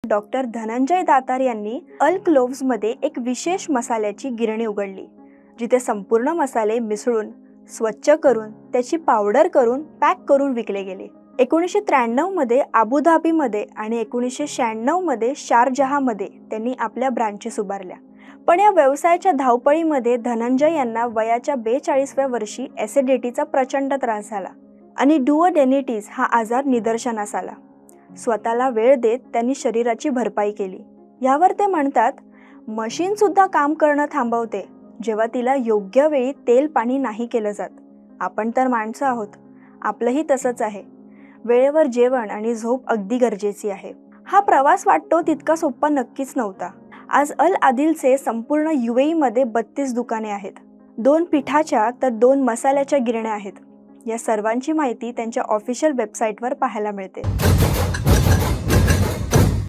Doctor Dhananjay Datar यांनी अल ग्लोव्समध्ये एक विशेष मसाल्याची गिरणी उघडली, जिथे संपूर्ण मसाले मिसळून स्वच्छ करून त्याची पावडर करून पॅक करून विकले गेले. 1993 मध्ये अबुधाबीमध्ये आणि 1996 मध्ये शारजहामध्ये त्यांनी आपल्या ब्रांचेस उभारल्या. पण या व्यवसायाच्या धावपळीमध्ये धनंजय यांना वयाच्या 42व्या वर्षी ॲसिडिटीचा प्रचंड त्रास झाला आणि डुओडेनिटिस हा आजार निदर्शनास आला. स्वतःला वेळ देत त्यांनी शरीराची भरपाई केली. यावर ते म्हणतात, मशीनसुद्धा काम करणं थांबवते जेव्हा तिला योग्य वेळी तेल पाणी नाही केलं जात. आपण तर माणसं आहोत, आपलंही तसंच आहे. वेळेवर जेवण आणि झोप अगदी गरजेची आहे. हा प्रवास वाटतो तितका सोपा नक्कीच नव्हता. आज अल आदिलचे संपूर्ण UAEमध्ये 32 दुकाने आहेत. 2 पिठाच्या तर 2 मसाल्याच्या गिरण्या आहेत. या सर्वांची माहिती त्यांच्या ऑफिशियल वेबसाईटवर पाहायला मिळते.